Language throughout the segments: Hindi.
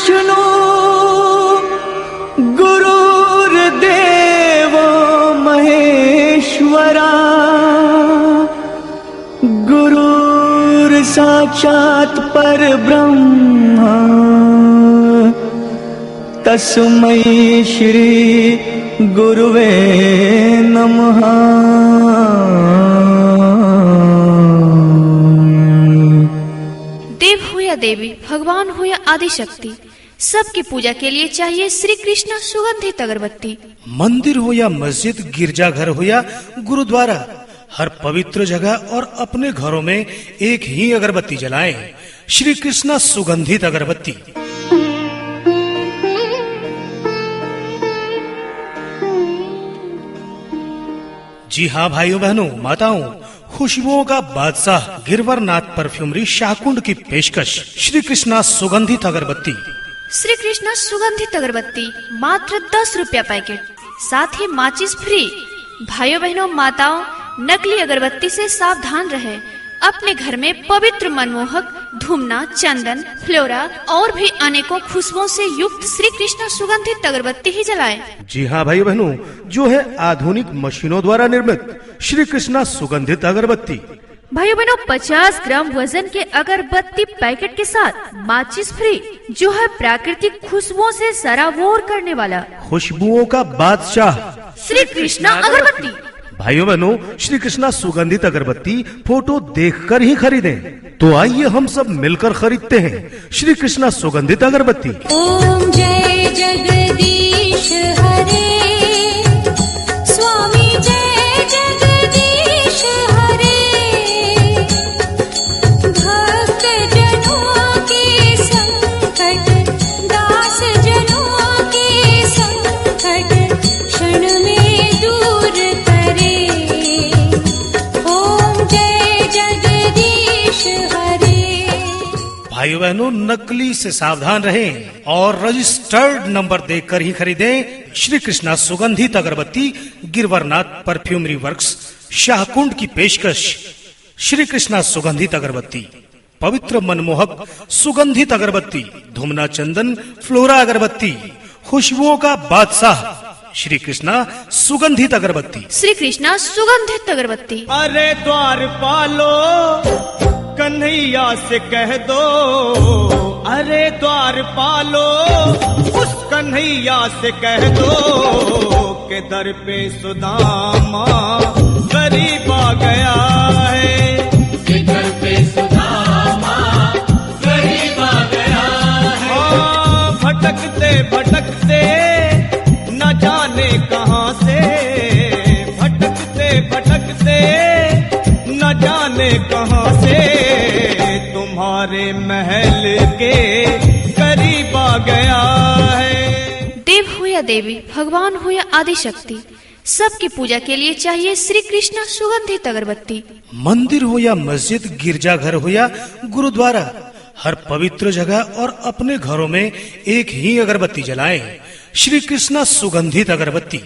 विष्णु गुरुर्देवो महेश्वरा गुरुर्साक्षात् परब्रह्म तस्मै श्री गुरुवे नमः। देव हो या देवी, भगवान हो या आदि शक्ति, सबकी पूजा के लिए चाहिए श्री कृष्ण सुगंधित अगरबत्ती। मंदिर हो या मस्जिद, गिरजाघर हो या गुरुद्वारा, हर पवित्र जगह और अपने घरों में एक ही अगरबत्ती जलाएं, श्री कृष्ण सुगंधित अगरबत्ती। जी हाँ भाइयों बहनों माताओं, खुशबुओं का बादशाह गिरवरनाथ परफ्यूमरी शाहकुंड की पेशकश श्री कृष्णा सुगंधित अगरबत्ती। श्री कृष्ण सुगंधित अगरबत्ती मात्र 10 रुपया पैकेट, साथ ही माचिस फ्री। भाइयों बहनों माताओं, नकली अगरबत्ती से सावधान रहें। अपने घर में पवित्र मनमोहक धूमना, चंदन, फ्लोरा और भी अनेकों खुशबुओं से युक्त श्री कृष्ण सुगंधित अगरबत्ती ही जलाएं। जी हाँ भाइयों बहनों, जो है आधुनिक मशीनों द्वारा निर्मित श्री कृष्णा सुगंधित अगरबत्ती। भाइयों बहनों 50 ग्राम वजन के अगरबत्ती पैकेट के साथ माचिस फ्री, जो है प्राकृतिक खुशबुओं से सराबोर करने वाला खुशबुओं का बादशाह श्री कृष्णा अगरबत्ती। भाइयों बहनों, श्री कृष्णा सुगंधित अगरबत्ती फोटो देखकर ही खरीदें। तो आइए हम सब मिलकर खरीदते हैं श्री कृष्णा सुगंधित अगरबत्ती। ओम जय जगदीश हरे, स्वामी जय जगदीश हरे, भक्त जनों के संकट, दास जनों के संकट क्षण में दूर करे। ओम जय जगदीश हरे। भाइयों बहनों, नकली से सावधान रहें और रजिस्टर्ड नंबर देखकर ही खरीदें श्री कृष्णा सुगंधित अगरबत्ती। गिरवरनाथ परफ्यूमरी वर्क्स शाहकुंड की पेशकश श्री कृष्णा सुगंधित अगरबत्ती। पवित्र मनमोहक सुगंधित अगरबत्ती, धूमना, चंदन, फ्लोरा अगरबत्ती, खुशबुओं का बादशाह श्री कृष्णा सुगंधित अगरबत्ती। श्री कृष्णा सुगंधित अगरबत्ती। अरे द्वार पालो कन्हैया से कह दो, अरे द्वार पालो उस कन्हैया से कह दो के दर पे सुदामा गरीब आ गया है, के दर पे सुदामा गरीब आ गया है। हाँ, भटकते भटकते न जाने कहाँ से, भटकते भटकते न जाने कहाँ से तुम्हारे महल के करीब आ गया है। देव हो या देवी, भगवान हो या आदि शक्ति, सबकी पूजा के लिए चाहिए श्री कृष्ण सुगंधित अगरबत्ती। मंदिर हो या मस्जिद, गिरजाघर हो या गुरुद्वारा, हर पवित्र जगह और अपने घरों में एक ही अगरबत्ती जलाएं, श्री कृष्णा सुगंधित अगरबत्ती।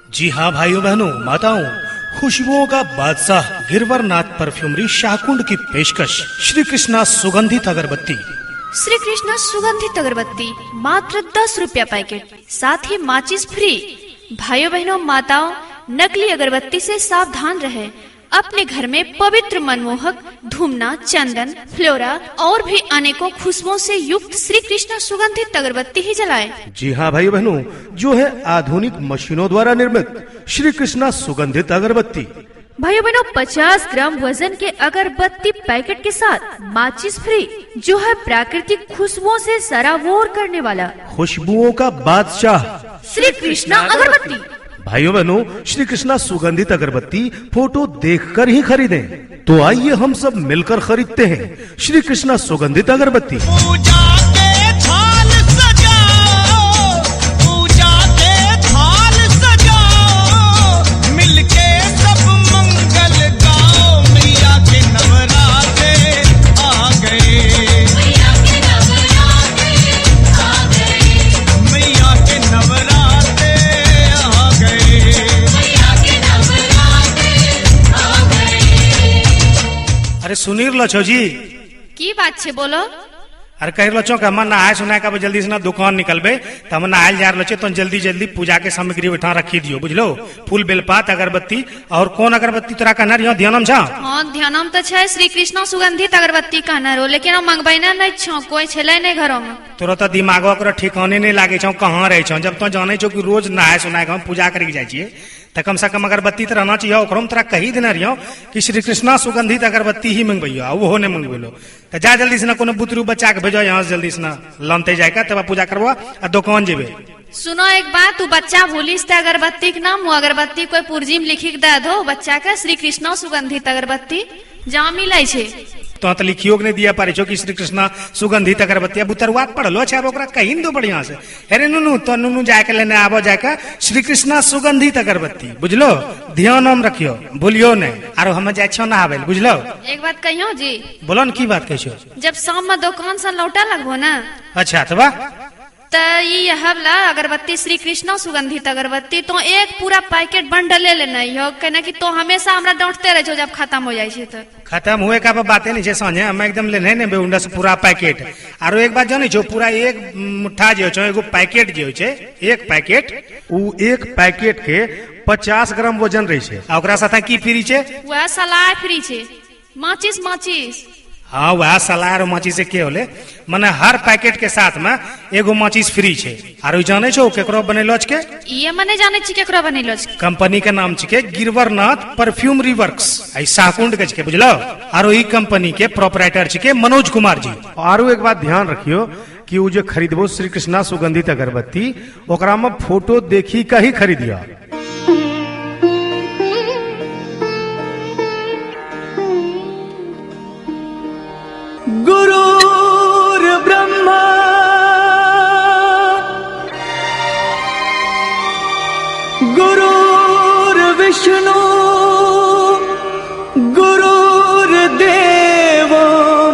जी हाँ भाइयों बहनों माताओं, खुशबुओं का बादशाह गिरवरनाथ परफ्यूमरी शाहकुंड की पेशकश श्री कृष्णा सुगंधित अगरबत्ती। श्री कृष्ण सुगंधित अगरबत्ती मात्र 10 रुपया पैकेट, साथ ही माचिस फ्री। भाइयों बहनों माताओं, नकली अगरबत्ती से सावधान रहें। अपने घर में पवित्र मनमोहक धूमना, चंदन, फ्लोरा और भी अनेकों खुशबुओं से युक्त श्री कृष्ण सुगंधित अगरबत्ती ही जलाएं। जी हाँ भाइयों बहनों, जो है आधुनिक मशीनों द्वारा निर्मित श्री कृष्णा सुगंधित अगरबत्ती। भाइयों बहनों 50 ग्राम वजन के अगरबत्ती पैकेट के साथ माचिस फ्री, जो है प्राकृतिक खुशबुओं से सराबोर करने वाला खुशबुओं का बादशाह श्री कृष्णा अगरबत्ती। भाइयों बहनों, श्री कृष्णा सुगंधित अगरबत्ती फोटो देखकर ही खरीदें। तो आइए हम सब मिलकर खरीदते हैं श्री कृष्णा सुगंधित अगरबत्ती। पूजा के थाल सजाओ, पूजा के थाल सजाओ, मिलके सब मंगल गाओ। मैया के नवरात्रे आ गए, मैया के नवरात्रे आ गए, मैया के नवरात्रे आ गए, मैया के नवरात्रे सुनी लो छो जी। की बात छे बोलो। अरे कह लो छो कि हम नहाए सुनाए का जल्दी से ना दुकान निकलबे तो हम नहायल जा रहे तो जल्दी जल्दी पूजा के सामग्री बैठा रखी दियो बुझलो। फूल बेलपात अगरबत्ती और कौन अगरबत्ती तोरा कहना रही ध्यानम छा? हाँ ध्यानम तो छे श्री कृष्ण सुगंधित अगरबत्ती कहना रो, लेकिन हम मंगवाइना नहीं छो, कोई छले नहीं घरों में। तोरा तो दिमागो को ठिकाने नहीं लागे छो कहाँ रहे छो। जब तो जाने छो कि रोज नहाए सुनाए के हम पूजा करके जाए छिए तो कम से कम अगरबत्ती तो रहना चाहिए। ओकरो में तोरा कही देना रहियो कि श्री कृष्णा सुगंधित अगरबत्ती ही मंगवाइयो, वो नहीं मंगवेलो। तो जा जल्दी से ना कोनो बुतरू बच्चा के भेजो यहाँ से जल्दी से ना लनते जाएगा तब पूजा करवा आ दुकान जेबे। सुनो एक बात, तू बच्चा भूलिस ते अगरबत्ती के नाम, वो अगरबत्ती कोई पुर्जी में लिखी के दे दो बच्चा के, श्री कृष्ण सुगंधित अगरबत्ती जहाँ मिले छे। तो लिखियो के नहीं दिया पारे छो कि श्री कृष्णा सुगंधित अगरबत्ती। अब उतरवात पढ़लो अच्छा ओकरा कहीं दो बढ़िया से। अरे नुनू तो नुनू जाके लेने आवो जाके श्री कृष्णा सुगंधित अगरबत्ती बुझलो। ध्यान हम रखियो भूलियो नहीं। आरो हम जाए छो ना आवेल बुझलो। एक बात कहियो जी। बोलो न की बात कहियो। जब शाम में दुकान से लौटा लगबो ना अच्छा तो बा तो ये हवला अगरबत्ती श्री कृष्ण सुगंधित अगरबत्ती तो एक पूरा पैकेट बंडल ले लेना हो, कहना कि तो हमेशा हमरा डांटते रहे जब खत्म हो जाए तो। खत्म हुए का बातें नहीं सांझे हम एकदम लेने ने बेउंडा से पूरा पैकेट। आरो एक बात जाने छो पूरा एक मुट्ठा जो छो एगो पैकेट जो छे एक पैकेट उ एक पैकेट के 50 ग्राम वजन रही छे। आ ओकरा साथे की फ्री छे? वह सलाह फ्री छे, माचिस। हाँ वह सलाह और माचिस से के होले माने हर पैकेट के साथ में एगो माचिस फ्री छे। आरो जाने छो केकरो बनेलो छे? ये मने जाने छी केकरो बनेलो छे। कंपनी के नाम छे गिरवरनाथ परफ्यूमरी वर्क्स आई साकुंड के छे बुझलो। आरो ई कंपनी के प्रोपराइटर छे मनोज कुमार जी। आरो एक बात ध्यान रखियो कि वो जो खरीदबो श्री कृष्णा सुगंधित अगरबत्ती ओकरा में फोटो देखी का ही खरीदिया। गुरुर् ब्रह्मा गुरुर्विष्णु गुरुर्देवो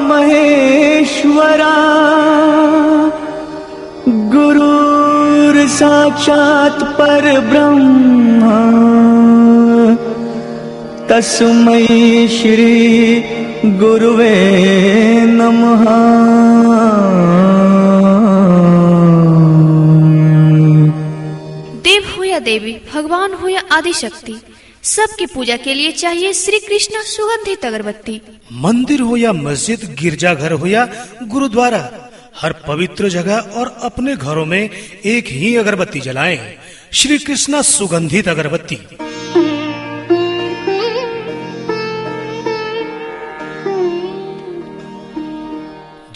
महेश्वरा गुरुर्साक्षात् परब्रह्मा तस्मै श्री गुरुवे नमः। देव हो या देवी, भगवान हो या आदि शक्ति, सबकी पूजा के लिए चाहिए श्री कृष्ण सुगंधित अगरबत्ती। मंदिर हो या मस्जिद, गिरजाघर हो या गुरुद्वारा, हर पवित्र जगह और अपने घरों में एक ही अगरबत्ती जलाएं, श्री कृष्ण सुगंधित अगरबत्ती।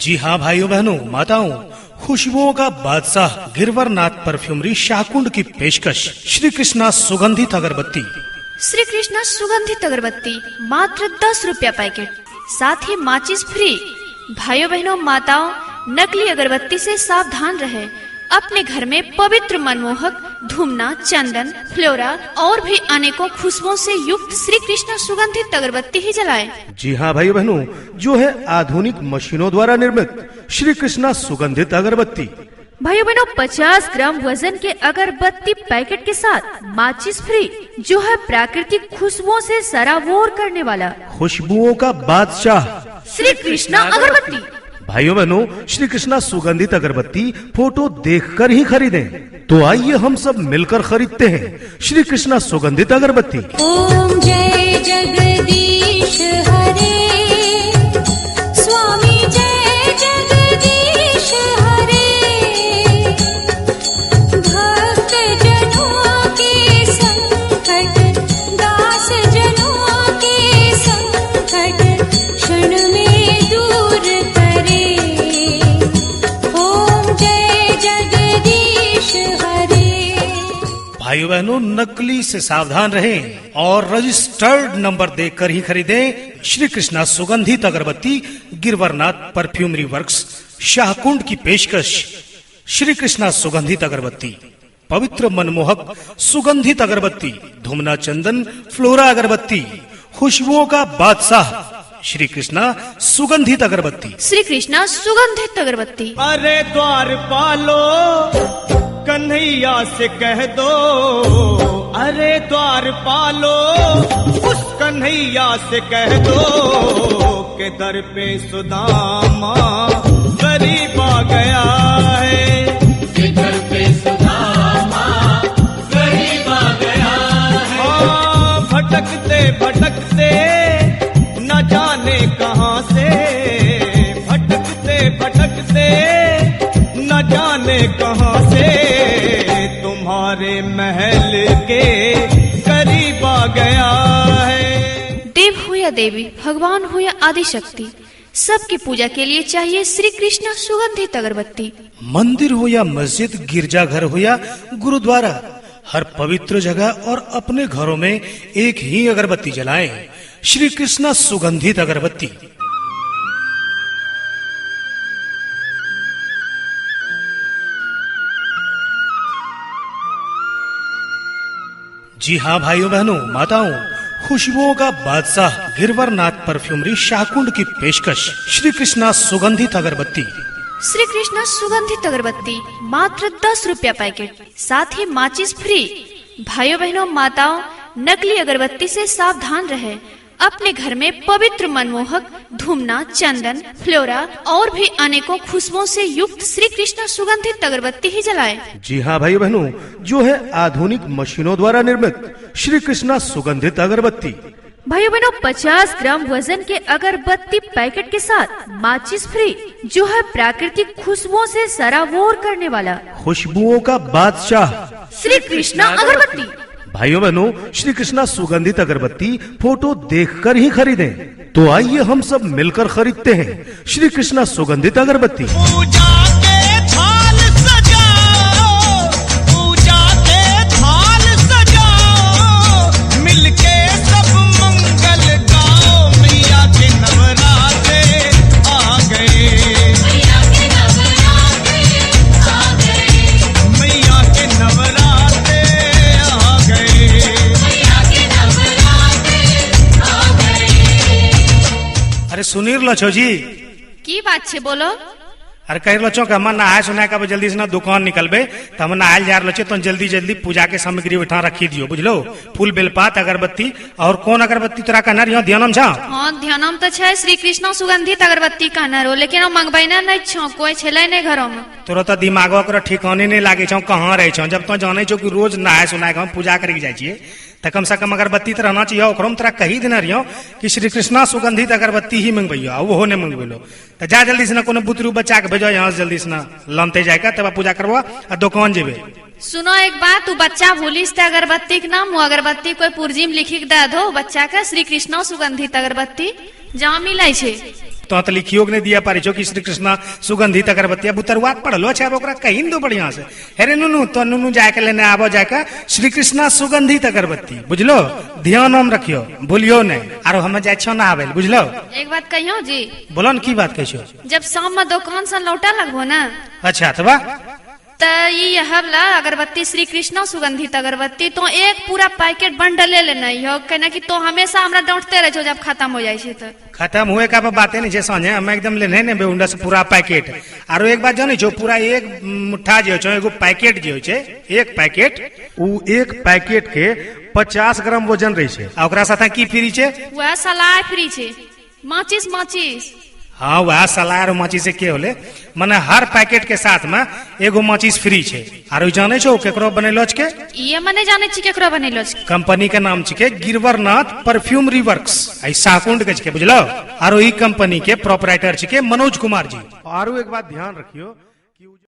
जी हाँ भाइयों बहनों माताओं, खुशबुओं का बादशाह गिरवरनाथ परफ्यूमरी शाहकुंड की पेशकश श्री कृष्णा सुगंधित अगरबत्ती। श्री कृष्ण सुगंधित अगरबत्ती मात्र 10 रुपया पैकेट, साथ ही माचिस फ्री। भाइयों बहनों माताओं, नकली अगरबत्ती से सावधान रहे। अपने घर में पवित्र मनमोहक धूमना, चंदन, फ्लोरा और भी अनेकों खुशबुओं से युक्त श्री कृष्ण सुगंधित अगरबत्ती ही जलाएं। जी हाँ भाइयों बहनों, जो है आधुनिक मशीनों द्वारा निर्मित श्री कृष्णा सुगंधित अगरबत्ती। भाइयों बहनों 50 ग्राम वजन के अगरबत्ती पैकेट के साथ माचिस फ्री, जो है प्राकृतिक खुशबुओं से सराबोर करने वाला खुशबुओं का बादशाह श्री कृष्ण अगरबत्ती। भाइयों बहनों, श्री कृष्णा सुगंधित अगरबत्ती फोटो देखकर ही खरीदें। तो आइए हम सब मिलकर खरीदते हैं श्री कृष्णा सुगंधित अगरबत्ती। ओम जय जगदीश हरे स्वामी, जय जगदीश हरे। भक्त जनों के संकट, दास जनों के संकट क्षण में दूर करे। ओम जय जगदीश हरे। भाइयों बहनों, नकली से सावधान रहें और रजिस्टर्ड नंबर देखकर ही खरीदें श्री कृष्णा सुगंधित अगरबत्ती। गिरवरनाथ परफ्यूमरी वर्क्स शाहकुंड की पेशकश श्री कृष्णा सुगंधित अगरबत्ती। पवित्र मनमोहक सुगंधित अगरबत्ती, धूमना, चंदन, फ्लोरा अगरबत्ती, खुशबुओं का बादशाह श्री कृष्णा सुगंधित अगरबत्ती। श्री कृष्णा सुगंधित अगरबत्ती। अरे द्वारपालो कन्हैया से कह दो, अरे द्वारपालो उस कन्हैया से कह दो के दर पे सुदामा गरीब आ गया है, के दर पे सुदामा गरीब आ गया है। हाँ, भटकते भटकते न जाने कहाँ से, भटकते भटकते न जाने कहाँ से तुम्हारे महल के करीब आ गया है। देव हो या देवी, भगवान हो या आदि शक्ति, सबकी पूजा के लिए चाहिए श्री कृष्ण सुगंधित अगरबत्ती। मंदिर हो या मस्जिद, गिरजाघर हो या गुरुद्वारा, हर पवित्र जगह और अपने घरों में एक ही अगरबत्ती जलाएं, श्री कृष्ण सुगंधित अगरबत्ती। जी हाँ भाइयों बहनों माताओं, खुशबुओं का बादशाह गिरवरनाथ परफ्यूमरी शाहकुंड की पेशकश श्री कृष्णा सुगंधित अगरबत्ती। श्री कृष्ण सुगंधित अगरबत्ती मात्र 10 रुपया पैकेट, साथ ही माचिस फ्री। भाइयों बहनों माताओं, नकली अगरबत्ती से सावधान रहे। अपने घर में पवित्र मनमोहक धूमना, चंदन, फ्लोरा और भी अनेकों खुशबुओं से युक्त श्री कृष्ण सुगंधित अगरबत्ती ही जलाएं। जी हाँ भाइयों बहनों, जो है आधुनिक मशीनों द्वारा निर्मित श्री कृष्णा सुगंधित अगरबत्ती। भाइयों बहनों 50 ग्राम वजन के अगरबत्ती पैकेट के साथ माचिस फ्री, जो है प्राकृतिक खुशबुओं से सराबोर करने वाला खुशबुओं का बादशाह श्री कृष्णा अगरबत्ती। भाइयों बहनों, श्री कृष्णा सुगंधित अगरबत्ती फोटो देखकर ही खरीदें। तो आइए हम सब मिलकर खरीदते हैं श्री कृष्णा सुगंधित अगरबत्ती। पूजा के थाल सजाओ, पूजा के थाल सजाओ, मिलके सब मंगल गाओ, मैया के नवरात्रे आ गए, मैया के नवरात्रे आ गए, मैया के नवरात्रे आ गए। मैया के नवरात्रे आ गए। अरे सुनील लछो जी, की बात छे बोलो। अरे कह लचो कि हम नहाए सुनाए का जल्दी से ना दुकान निकलबे, तो हम नहायल जा रहे तो जल्दी जल्दी पूजा के सामग्री उठा रखी दियो, बुझलो। फूल बेलपात अगरबत्ती और कौन अगरबत्ती तोरा कहना रही ध्यान छा? हाँ ध्यानम तो छे श्री कृष्ण सुगंधित अगरबत्ती कहना रो, लेकिन हम मंगबैना नहीं छो, कोई छेले नहीं घरों में। तोरा तो दिमागो के ठिकाने नहीं लागे छो कहाँ रहे छो। जब तो जाने छो कि रोज नहाए सुनाए हम पूजा करके जाए छिए, तो कम से कम अगरबत्ती तो रहना चाहिए। ओकरो में तोरा कही देना रहियो कि श्री कृष्णा सुगंधित अगरबत्ती ही मंगबैयो, वो नहीं मंगबेलो। तो जा जल्दी से ना कोनो बुतरू बच्चा के भेजो यहाँ से जल्दी से ना लमते जाएगा, तब पूजा करवा और दुकान जेबे। सुनो एक बात, तू बच्चा भूलिस ते अगरबत्ती के नाम, वो अगरबत्ती कोई पुर्जी में लिखी के दे दो बच्चा का, श्री कृष्ण सुगंधित अगरबत्ती जहाँ मिले छे। तो लिखियो के नहीं दिया पारी छो कि श्री कृष्णा सुगंधित अगरबत्ती। बुतरुआत पढ़लो छे, अब ओकरा कहीं दो बढ़िया से। अरे नुनू तो नुनू जाके लेने आबो जाके श्री कृष्णा सुगंधित अगरबत्ती, बुझलो। ध्यान हम रखियो, भूलियो नहीं। आरो हम जाए छो ना आवे, बुझलो। एक बात कहियो जी, बोलो न की बात कह छो? जब शाम में दुकान से लौटा लगबो ना, अच्छा तो बा तो ये हवला अगरबत्ती श्री कृष्ण सुगंधित अगरबत्ती तो एक पूरा पैकेट बंडल ले लेना हो, कहना कि तो हमेशा हमरा डांटते रहे जब खत्म हो जाए तो। खत्म हुए का बातें नहीं जैसा हम एकदम लेने ने बेउंडा से पूरा पैकेट। आरो एक बात जाने छो, पूरा एक मुट्ठा जो छो, एगो पैकेट जो छे, एक पैकेट, उ एक पैकेट के 50 ग्राम वजन रही छे। आ ओकरा साथे की फ्री छे? वह सलाह फ्री छे, माचिस माचिस। हाँ वह सलाह और माचिस से के होले, माने हर पैकेट के साथ में एगो माचिस फ्री छे। आरो जाने छो केकरो बनेलो छे? ये मने जाने छी केकरो बनेलो छे। कंपनी के नाम छे गिरवरनाथ परफ्यूमरी वर्क्स, आई शाहकुंड के छे, बुझलो। आरो ई कंपनी के प्रोपराइटर छे मनोज कुमार जी। आरो एक बात ध्यान रखियो,